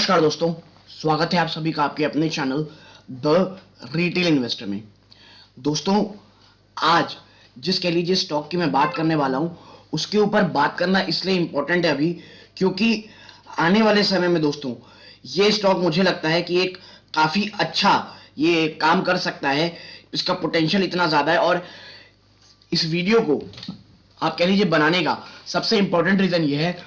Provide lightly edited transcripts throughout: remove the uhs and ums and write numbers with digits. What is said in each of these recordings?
नमस्कार दोस्तों, स्वागत है आप सभी का आपके अपने चैनल द रिटेल इन्वेस्टर में। दोस्तों, आज जिस कह लीजिए स्टॉक की मैं बात करने वाला हूं, उसके ऊपर बात करना इसलिए इंपॉर्टेंट है अभी क्योंकि आने वाले समय में दोस्तों ये स्टॉक मुझे लगता है कि एक काफी अच्छा ये काम कर सकता है। इसका पोटेंशियल इतना ज्यादा है और इस वीडियो को आप कह लीजिए बनाने का सबसे इंपॉर्टेंट रीजन ये है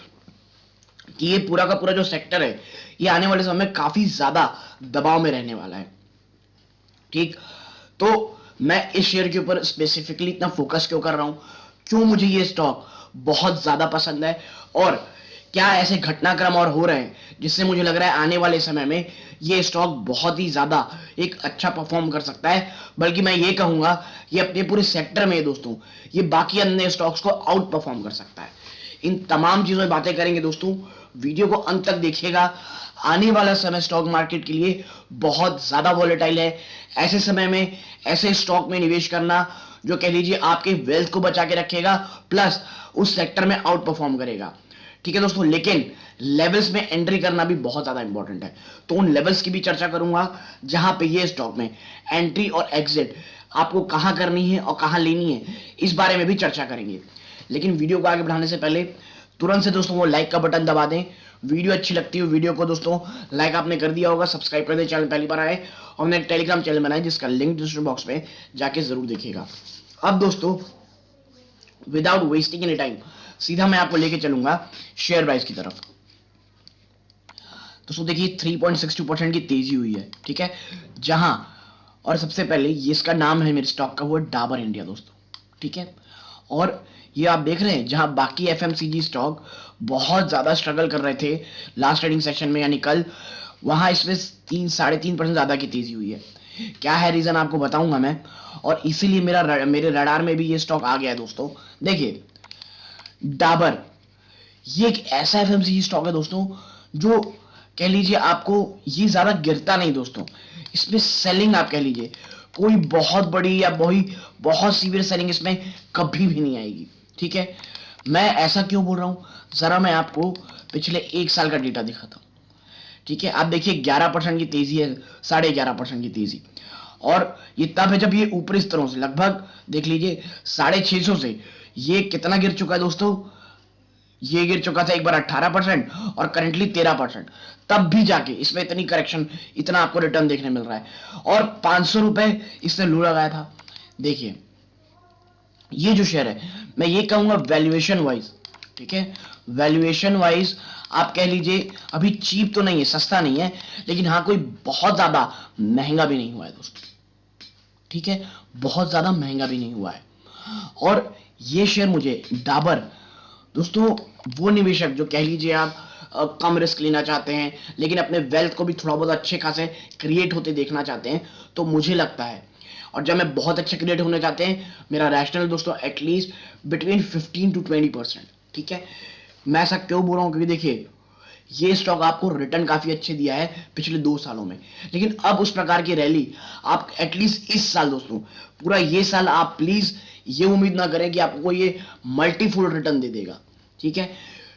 कि ये पूरा का पूरा जो सेक्टर है ये आने वाले समय में काफी ज्यादा दबाव में रहने वाला है। ठीक, तो मैं इस शेयर के ऊपर स्पेसिफिकली इतना फोकस क्यों कर रहा हूं, क्यों मुझे ये स्टॉक बहुत ज्यादा पसंद है और क्या ऐसे घटनाक्रम और हो रहे हैं जिससे मुझे लग रहा है आने वाले समय में ये स्टॉक बहुत ही ज्यादा एक अच्छा परफॉर्म कर सकता है। बल्कि मैं ये कहूंगा ये अपने पूरे सेक्टर में दोस्तों ये बाकी अन्य स्टॉक्स को आउट परफॉर्म कर सकता है। इन तमाम चीजों में बातें करेंगे दोस्तों, वीडियो को अंत तक देखिएगा। आने वाला समय स्टॉक मार्केट के लिए बहुत ज्यादा वॉलेटाइल है। ऐसे समय में ऐसे स्टॉक में निवेश करना जो कह लीजिए आपके वेल्थ को बचा के रखेगा प्लस उस सेक्टर में आउट परफॉर्म करेगा। ठीक है दोस्तों, लेकिन लेवल्स में एंट्री करना भी बहुत ज्यादा इंपॉर्टेंट है, तो उन लेवल्स की भी चर्चा करूंगा जहां पे ये स्टॉक में एंट्री और एग्जिट आपको कहां करनी है और कहां लेनी है, इस बारे में भी चर्चा करेंगे। लेकिन वीडियो को आगे बढ़ाने से पहले तुरंत से दोस्तों वो लाइक का बटन दबा दें। वीडियो अच्छी लगती है वीडियो को दोस्तों लाइक आपने कर दिया होगा, सब्सक्राइब कर दें चैनल पहली बार आए, और मैंने एक टेलीग्राम चैनल बनाया जिसका लिंक डिस्क्रिप्शन बॉक्स में जाके जरूर देखिएगा। अब दोस्तों विदाउट वेस्टिंग एनी टाइम सीधा मैं आपको लेके चलूंगा शेयर प्राइस की तरफ। दोस्तों देखिए 3.62% की तेजी हुई है, ठीक है, जहां और सबसे पहले ये इसका नाम है मेरे स्टॉक का वो डाबर इंडिया दोस्तों, ठीक है। और ये आप देख रहे हैं जहां बाकी एफएमसीजी स्टॉक बहुत ज्यादा स्ट्रगल कर रहे थे लास्ट ट्रेडिंग सेशन में यानी कल, वहां इसमें 3-3.5% ज्यादा की तेजी हुई है। क्या है रीजन आपको बताऊंगा मैं, और इसीलिए मेरे रडार में भी ये स्टॉक आ गया है दोस्तों। देखिए डाबर ये एक ऐसा एफएमसीजी स्टॉक है दोस्तों जो कह लीजिए आपको ये ज्यादा गिरता नहीं दोस्तों, इसमें सेलिंग आप कह लीजिए कोई बहुत बड़ी या बहुत सीवियर सेलिंग इसमें कभी भी नहीं आएगी। ठीक है, मैं ऐसा क्यों बोल रहा हूं, जरा मैं आपको पिछले एक साल का डेटा दिखाता हूं। ठीक है, आप देखिए 11% की तेजी है, 11.5% की तेजी, और ये तब है जब ये ऊपरी स्तरों से लगभग देख लीजिए 650 से ये कितना गिर चुका है दोस्तों, ये गिर चुका था एक बार 18% और करंटली 13%। तब भी जाके इसमें इतनी करेक्शन, इतना आपको रिटर्न देखने मिल रहा है, और 500 रुपए इसने लू लगाया था। देखिए ये जो शेयर है मैं ये कहूंगा वैल्यूएशन वाइज, ठीक है, वैल्यूएशन वाइज आप कह लीजिए अभी चीप तो नहीं है, सस्ता नहीं है, लेकिन हाँ कोई बहुत ज्यादा महंगा भी नहीं हुआ है दोस्तों। ठीक है, बहुत ज्यादा महंगा भी नहीं हुआ है। और ये शेयर मुझे डाबर दोस्तों वो निवेशक जो कह लीजिए आप कम रिस्क लेना चाहते हैं लेकिन अपने वेल्थ को भी थोड़ा बहुत अच्छे खासे क्रिएट होते देखना चाहते हैं, तो मुझे लगता है, और जब मैं बहुत अच्छे क्रिएट होने चाहते हैं मेरा रैशनल दोस्तों एटलीस्ट बिटवीन 15-20%। ठीक है, मैं ऐसा क्यों बोल रहा हूं क्योंकि देखिए ये स्टॉक आपको रिटर्न काफी अच्छे दिया है पिछले 2 सालों में, लेकिन अब उस प्रकार की रैली आप एटलीस्ट इस साल दोस्तों पूरा ये साल आप प्लीज ये उम्मीद ना करें कि आपको ये मल्टीफोल्ड रिटर्न दे देगा। ठीक है,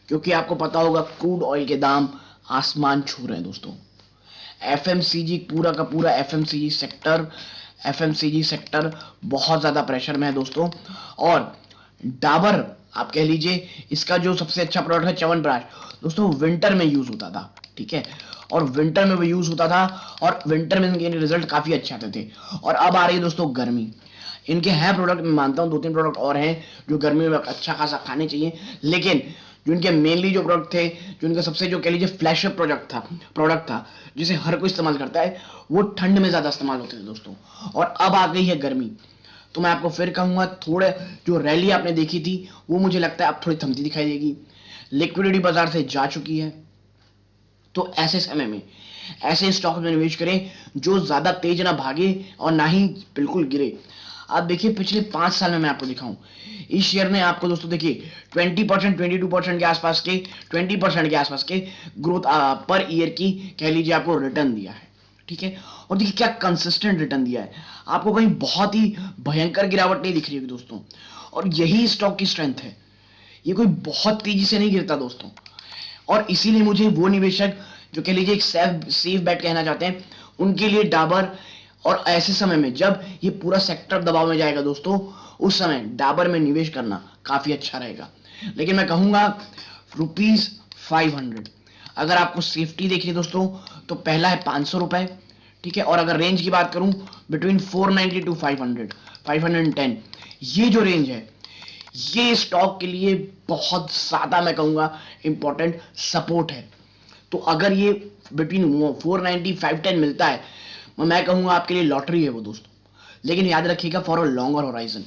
क्योंकि आपको पता होगा क्रूड ऑयल के दाम आसमान छू रहे हैं दोस्तों। एफएमसीजी पूरा का पूरा एफएमसीजी सेक्टर बहुत ज्यादा प्रेशर में है दोस्तों। और डाबर आप कह लीजिए इसका जो सबसे अच्छा प्रोडक्ट है च्यवनप्राश दोस्तों, विंटर में यूज होता था। ठीक है, और विंटर में वो यूज होता था और विंटर में इनके रिजल्ट काफी अच्छे आते थे। और अब आ रही है दोस्तों गर्मी, इनके हैं प्रोडक्ट, मैं मानता हूं 2-3 प्रोडक्ट और हैं जो गर्मी में अच्छा खासा खाने चाहिए, लेकिन जो इनके मेनली जो प्रोडक्ट थे, जो इनका सबसे जो कह लीजिए फ्लैशअप प्रोडक्ट था जिसे हर कोई इस्तेमाल करता है, वो ठंड में ज्यादा इस्तेमाल होते थे दोस्तों। और अब आ गई है गर्मी, तो मैं आपको फिर कहूंगा थोड़े जो रैली आपने देखी थी वो मुझे लगता है अब थोड़ी थमती दिखाई देगी। लिक्विडिटी बाजार से जा चुकी है, तो ऐसे समय में ऐसे स्टॉक में निवेश करें जो ज्यादा तेज ना भागे और ना ही बिल्कुल गिरे। आप देखिए पिछले 5 साल में मैं आपको दिखाऊं, इस शेयर ने आपको दोस्तों देखिए 20%, 22% के आसपास के 20% के आसपास के ग्रोथ पर ईयर की कह लीजिए आपको रिटर्न दिया है। ठीक है, और देखिए क्या कंसिस्टेंट रिटर्न दिया है, आपको कहीं बहुत ही भयंकर गिरावट नहीं दिख रही है दोस्तों। और यही स्टॉक की स्ट्रेंथ है, ये कोई बहुत तेजी से नहीं गिरता दोस्तों। और इसीलिए मुझे वो निवेशक जो कह लीजिए एक सेफ बेट कहना चाहते हैं, उनके लिए डाबर, और ऐसे समय में जब ये पूरा सेक्टर दबाव में जाएगा दोस्तों, उस समय डाबर में निवेश करना काफी अच्छा रहेगा। लेकिन मैं कहूंगा ₹500। अगर आपको सेफ्टी देखिए दोस्तों, तो पहला है ₹500, ठीक है। और अगर रेंज की बात करूं, बिटवीन 490 टू 500, 510, ये जो रेंज है, ये स्टॉक के लिए बहुत ज्यादा मैं कहूंगा इंपॉर्टेंट सपोर्ट है। तो अगर ये बिटवीन 490 510 मिलता है, मैं कहूंगा आपके लिए लॉटरी है वो दोस्तों। लेकिन याद रखिएगा, फॉर अ लॉन्गर होराइजन,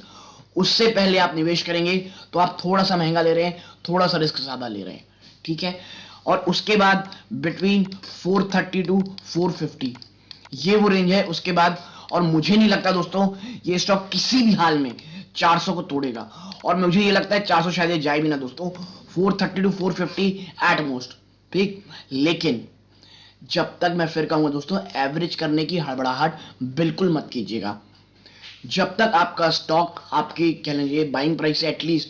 उससे पहले आप निवेश करेंगे तो आप थोड़ा सा महंगा ले रहे हैं, थोड़ा सा रिस्क ज्यादा ले रहे हैं, ठीक है। और उसके बाद बिटवीन 430 टू 450, ये वो रेंज है उसके बाद। और मुझे नहीं लगता दोस्तों ये स्टॉक किसी भी हाल में 400 को तोड़ेगा, और मुझे ये लगता है 400 शायद ये जाए भी ना दोस्तों, 430 टू 450 एट मोस्ट, ठीक। लेकिन जब तक, मैं फिर कहूंगा दोस्तों, एवरेज करने की हड़बड़ाहट बिल्कुल मत कीजिएगा। जब तक आपका स्टॉक आपकी कह लीजिए बाइंग प्राइस से एटलीस्ट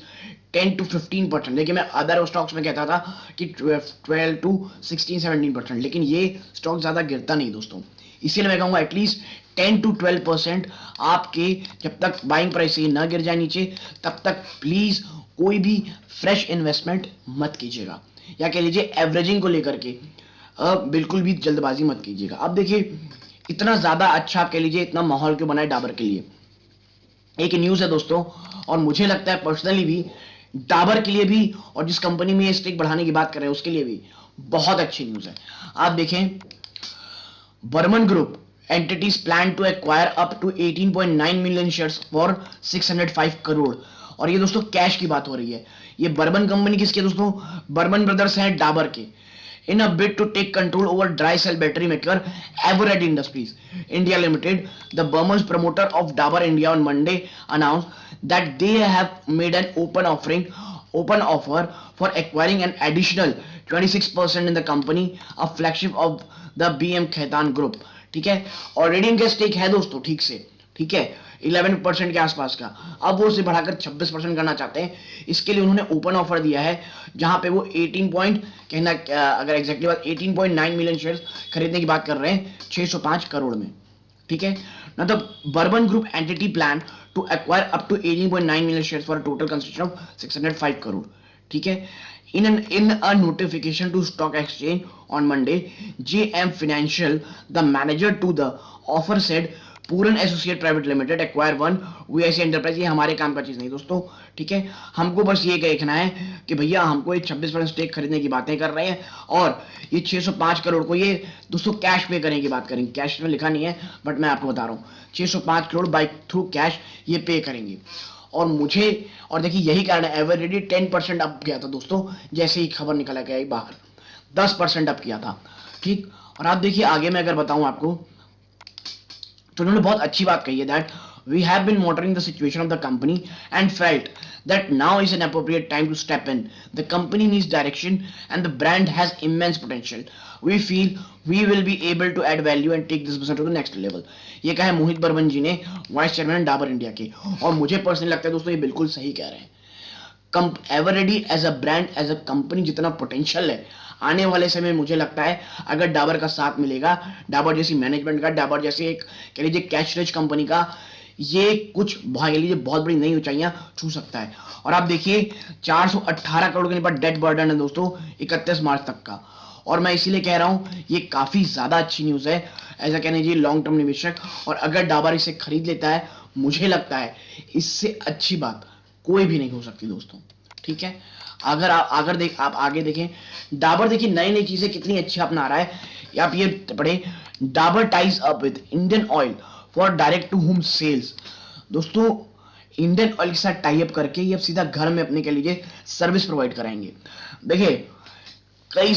10 to 15%, लेकिन मैं अदर स्टॉक्स में कहता था कि 12 to 16-17%, लेकिन ये स्टॉक ज्यादा गिरता नहीं दोस्तों। इसीलिए मैं कहूंगा एटलीस्ट 10 to 12% आपके जब तक बाइंग प्राइस से ना गिर जाए नीचे, तब तक प्लीज कोई भी फ्रेश इन्वेस्टमेंट मत कीजिएगा, या कह लीजिए एवरेजिंग को लेकर के बिल्कुल भी जल्दबाजी मत कीजिएगा। अब देखिए, इतना ज्यादा अच्छा आप कह लीजिए इतना माहौल क्यों बना है डाबर के लिए, एक न्यूज है दोस्तों, और मुझे लगता है पर्सनली भी डाबर के लिए भी, और जिस कंपनी में ये स्टेक बढ़ाने की बात कर रहे हैं उसके लिए भी बहुत अच्छी न्यूज है। आप देखें, Burman group entities plan to acquire up to 18.9 million shares for 605 crore. और ये दोस्तों कैश की बात हो रही है। ये बर्मन कंपनी किसके दोस्तों? बर्मन ब्रदर्स हैं डाबर के। In a bid to take control over dry cell battery maker Eveready Industries India Limited, the Burmese promoter of Dabur India on Monday announced that they have made an open offer for acquiring an additional 26% in the company, a flagship of the BM Khaitan Group। ठीक है, already इनका stake है दोस्तों, ठीक से, ठीक है, 11% के आसपास का। अब वो उसे बढ़ाकर 26% करना चाहते हैं। इसके लिए उन्होंने ओपन ऑफर दिया है, जहां पे वो 18 पॉइंट कहना, अगर एग्जैक्टली बात 18.9 मिलियन शेयर्स खरीदने की बात कर रहे हैं 605 करोड़ में, ठीक है ना। The Burman group entity plan to acquire up to 18.9 million shares for total consideration of 605 crore, ठीक है। In a notification to stock exchange on Monday, JM Financial, the manager to the offer, said Puran associate private limited acquire one VIC enterprise. ये हमारे काम का चीज नहीं दोस्तों, ठीक है। हमको बस ये देखना है कि भैया हमको ये 26% स्टेक खरीदने की बातें कर रहे हैं, और ये 605 करोड़ को ये दोस्तों कैश पे करने की बात करेंगे। कैश में लिखा नहीं है, बट मैं आपको बता रहा हूँ 605 करोड़ बाय थ्रू कैश ये पे करेंगे। और मुझे, और देखिए यही कारण है एवरेडी 10% अप गया था दोस्तों, जैसे ही खबर निकला गया बाहर 10% अप किया था, ठीक। और आप देखिए आगे मैं अगर बताऊं आपको, तो उन्होंने बहुत अच्छी बात कही है, that we have been monitoring the situation of the company and felt that now is an appropriate time to step in. The company needs direction and the brand has immense potential. We feel we will be able to add value and take this business to the next level. ये कहा है मोहित बर्मन जी ने, vice chairman Dabur India के। और मुझे personally लगता है दोस्तों ये बिल्कुल सही कह रहे हैं। Eveready as a brand, as a company जितना पोटेंशियल है, आने वाले समय मुझे लगता है अगर डाबर का साथ मिलेगा, डाबर जैसी मैनेजमेंट का, डाबर जैसे एक कह लीजिए कैश रिच कंपनी का, ये कुछ भाग लीजिए बहुत बड़ी नई ऊंचाइयां छू सकता है। और आप देखिए 418 करोड़ के ऊपर डेट बर्डन है दोस्तों 31 मार्च तक का। और मैं इसीलिए कह रहा हूं ये काफी ज्यादा अच्छी न्यूज है, ऐसा कहने जी लॉन्ग टर्म निवेशक। और अगर डाबर इसे खरीद लेता है, मुझे लगता है इससे अच्छी बात कोई भी नहीं हो सकती दोस्तों, ठीक है। अगर आप आगे देखें, डाबर देखिए नई नई चीजें कितनी अच्छी अपना रहा है। आप ये पढ़े, Dabur ties up with Indian Oil for direct to home sales. दोस्तों इंडियन ऑयल के साथ टाई अप करके ये अब सीधा घर में अपने के लिए सर्विस प्रोवाइड कराएंगे। देखिए कई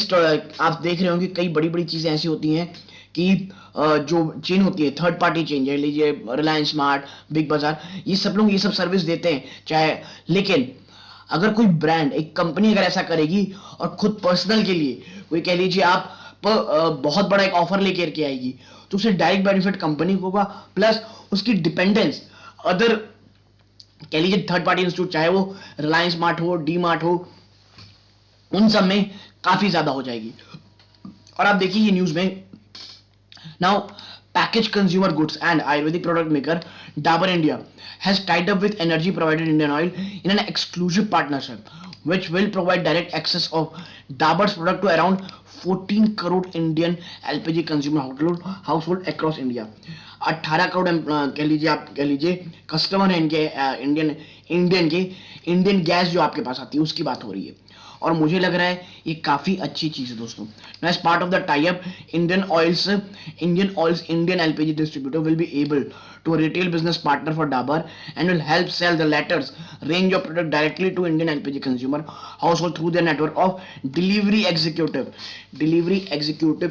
आप देख रहे होंगे कई बड़ी बड़ी चीजें ऐसी होती हैं कि जो चेन होती है, थर्ड पार्टी चेन, जैसे लीजिए रिलायंस स्मार्ट, बिग बाजार, ये सब लोग ये सब सर्विस देते हैं चाहे। लेकिन अगर कोई ब्रांड, एक कंपनी अगर ऐसा करेगी और खुद पर्सनल के लिए कोई कह लीजिए आप बहुत बड़ा एक ऑफर लेकर के आएगी, तो उसे डायरेक्ट बेनिफिट कंपनी को होगा, प्लस उसकी डिपेंडेंस अदर कह लीजिए थर्ड पार्टी इंस्टीट्यूट, चाहे वो रिलायंस स्मार्ट हो, डी मार्ट हो, उन सब में काफी ज्यादा हो जाएगी। और आप देखिए ये न्यूज में, now packaged consumer goods and Ayurvedic product maker Dabur India has tied up with energy provider Indian Oil in an exclusive partnership which will provide direct access of Dabur's product to around 14 crore Indian LPG consumer household across India. 18 crore कह लीजिए, आप कह लीजिए customer है इनके, Indian gas जो आपके पास आती है उसकी बात हो रही है। और मुझे लग रहा है ये काफी अच्छी चीज है दोस्तों। As part of the tie up, Indian Oil's Indian LPG distributor will be able to a retail business partner for Dabur and will help sell the latter's range of product directly to Indian LPG consumer household through their network of delivery executive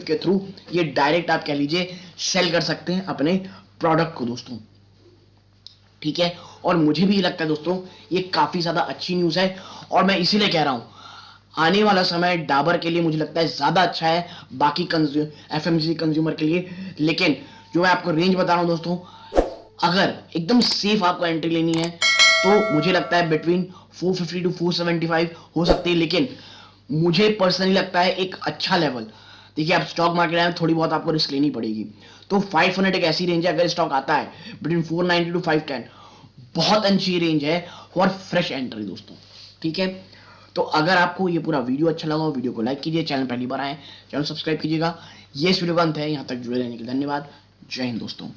के through ये direct आप कह लीजिए cell कर सकते हैं अपने product को दोस्तों, ठीक है। और मुझे भी लगता है दोस्तों ये काफी ज्यादा अच्छी न्यूज है, और मैं इसीलिए कह रहा हूं आने वाला समय डाबर के लिए मुझे लगता है ज्यादा अच्छा है बाकी एफएमसीजी कंज्यूमर के लिए। लेकिन जो मैं आपको रेंज बता रहा हूं दोस्तों, अगर एकदम सेफ आपको एंट्री लेनी है तो मुझे लगता है बिटवीन 450 टू 475 हो सकती है। लेकिन मुझे पर्सनली लगता है एक अच्छा लेवल, देखिए आप स्टॉक मार्केट में थोड़ी बहुत आपको रिस्क लेनी पड़ेगी, तो 500 एक ऐसी रेंज है, अगर स्टॉक आता है बिटवीन 490 टू 510 बहुत अच्छी रेंज है फॉर फ्रेश एंट्री दोस्तों, ठीक है। तो अगर आपको ये पूरा वीडियो अच्छा लगा हो, वीडियो को लाइक कीजिए, चैनल पहली बार आए चैनल सब्सक्राइब कीजिएगा। ये इस वीडियो का अंत है, यहाँ तक जुड़े रहने के लिए धन्यवाद। जय हिंद दोस्तों।